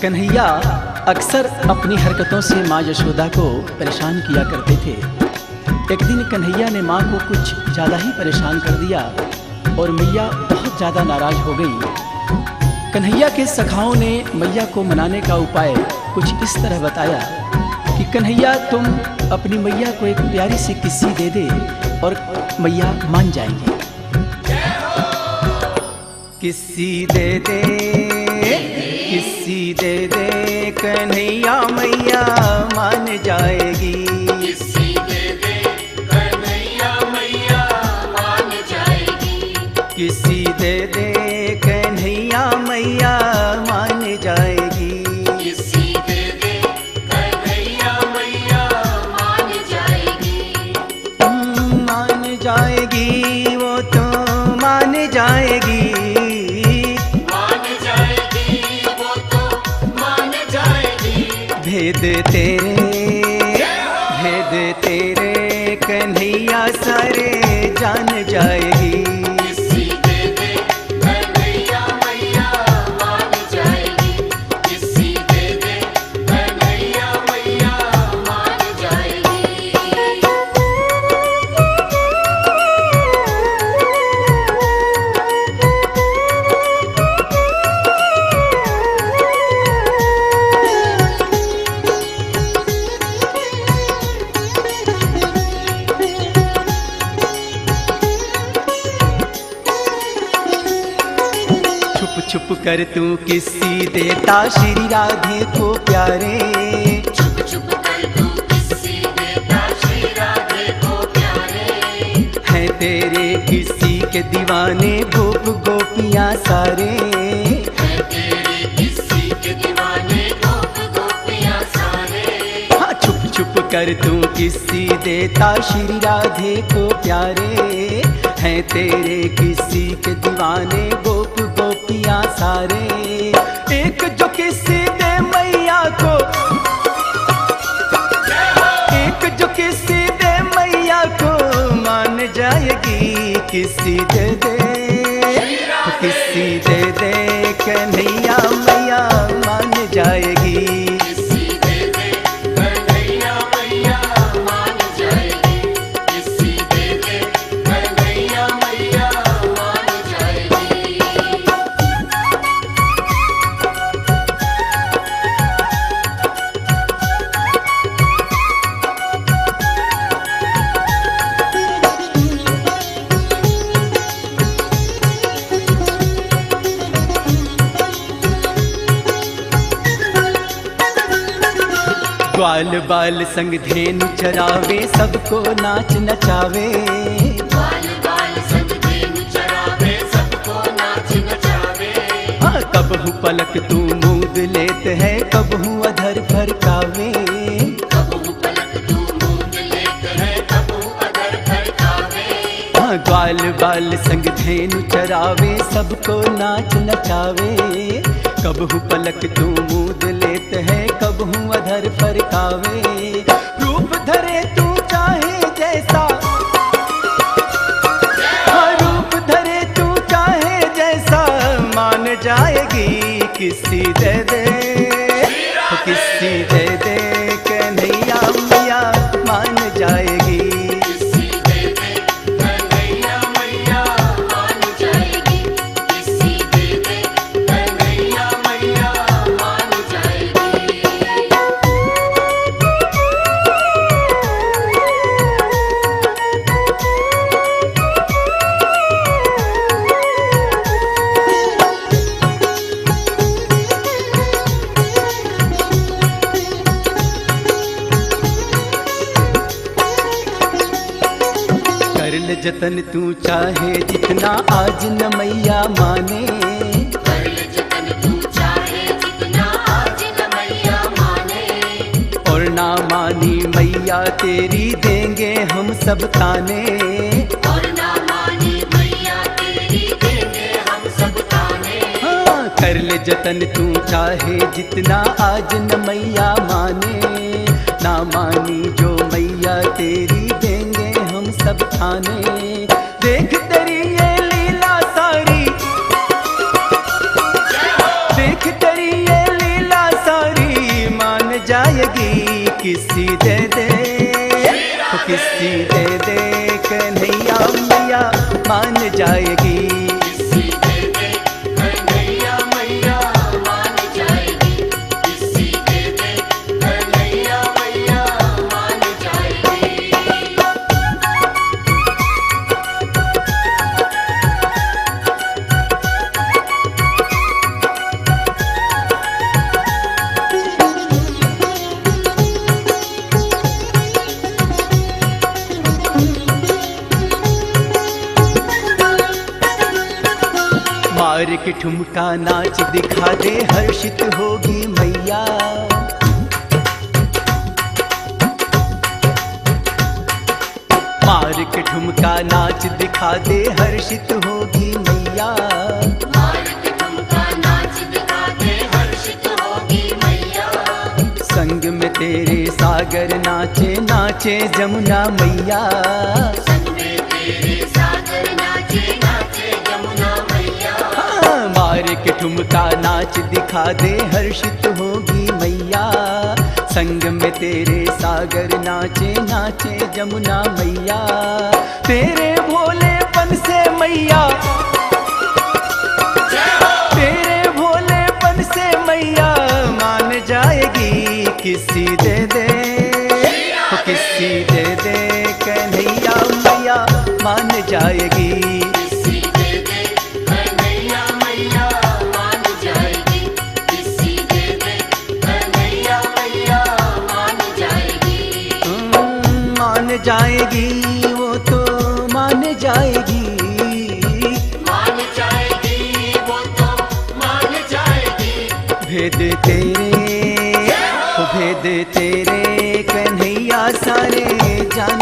कन्हैया अक्सर अपनी हरकतों से माँ यशोदा को परेशान किया करते थे। एक दिन कन्हैया ने माँ को कुछ ज़्यादा ही परेशान कर दिया और मैया बहुत ज़्यादा नाराज़ हो गई। कन्हैया के सखाओं ने मैया को मनाने का उपाय कुछ इस तरह बताया कि कन्हैया तुम अपनी मैया को एक प्यारी सी किस्सी दे दे और मैया मान जाएंगी। किस्सी दे दे, किस्सी दे दे, कन्हैया मैया मान जाएगी। किस्सी दे दे, कन्हैया मैया मान जाएगी। किस्सी दे दे, कन्हैया मैया मान जाएगी। किस्सी दे दे, कन्हैया मैया मान जाएगी। मान जाएगी, वो तो मान जाएगी। भेद तेरे कन्हैया सारे जान जाएगी। किस्सी दे दे, कन्हैया मैया मान जाएगी। किस्सी दे दे, कन्हैया मैया मान जाएगी। छुप कर तू किस्सी देता श्री राधे को प्यारे। छुप छुप कर तू किस्सी देता श्री राधे को प्यारे। हैं तेरे किस्सी के दीवाने गोप गोपियाँ सारे। हैं तेरे किस्सी के दीवाने गोप गोपियाँ सारे। हाँ, छुप छुप कर तू किस्सी देता श्री राधे को प्यारे। हैं तेरे किस्सी के दीवाने गोप गोपियाँ सारे। एक जो किस्सी दे मैया को, एक जो किस्सी दे मैया को मान जाएगी। किस्सी दे दे, किस्सी दे दे, कन्हैया मैया मान जाएगी। किस्सी दे दे, कन्हैया मैया मान जाएगी। किस्सी दे दे, कन्हैया मैया मान जाएगी। ग्वाल बाल संग धेनु चरावे, सबको नाच नचावे। ग्वाल बाल संग धेनु चरावे, सबको नाच नचावे। हाँ, कबहू पलक तू मूंद लेत है, कबहू अधर फरकावे। कबहू पलक तू मूंद लेत है, कबहू अधर फरकावे। हाँ, ग्वाल बाल संग धेनु चरावे, सबको नाच नचावे। कबहू पलक तू मूंद लेत है, कबहू अधर फरकावे। रूप धरे तू चाहे जैसा, हाँ, रूप धरे तू चाहे जैसा मान जाएगी। किस्सी दे दे, किस्सी दे दे, कन्हैया मैया मान जाएगी। किस्सी दे दे, कन्हैया मैया मान जाएगी। किस्सी दे दे, कन्हैया मैया मान जाएगी। कर ले जतन तू चाहे जितना, आज न मैया माने। कर ले जतन तू चाहे जितना, आज न मैया माने। और ना मानी मैया तेरी देंगे हम सब ताने। और ना मानी मैया तेरी देंगे हम सब ताने। हाँ, कर ले जतन तू चाहे जितना, आज न मैया माने। ना मानी जो मैया तेरी देंगे हम सब थाने। देख तेरी ये लीला सारी, देख तेरी ये लीला किसी दे दे, किसी दे दे कन्हैया मैया मान जाएगी। किसी दे दे कन्हैया मैया मान जाएगी, किसी दे दे कन्हैया मैया मान जाएगी। मार के ठुमका नाच दिखा दे हर्षित होगी मैया। मार के ठुमका नाच दिखा दे हर्षित होगी मैया। मार के ठुमका नाच दिखा दे हर्षित होगी मैया। संग में तेरे सागर नाचे नाचे जमुना मैया। संग में तेरे सागर नाचे नाचे यमुना मैया। हाँ, मार के ठुमका नाच दिखा दे हर्षित होगी मैया। संग में तेरे सागर नाचे नाचे जमुना मैया। तेरे भोलेपन से मैया, तेरे भोलेपन से मैया मान जाएगी। किसी दे दे, किसी दे दे कन्हैया मैया मान जाएगी। किसी दे दे कन्हैया मैया मान जाएगी, किसी दे दे कन्हैया मैया मान जाएगी। मान जाएगी, वो तो मान जाएगी। मान जाएगी, वो तो मान जाएगी। भेद तेरे, भेद तेरे कन्हैया सारे जान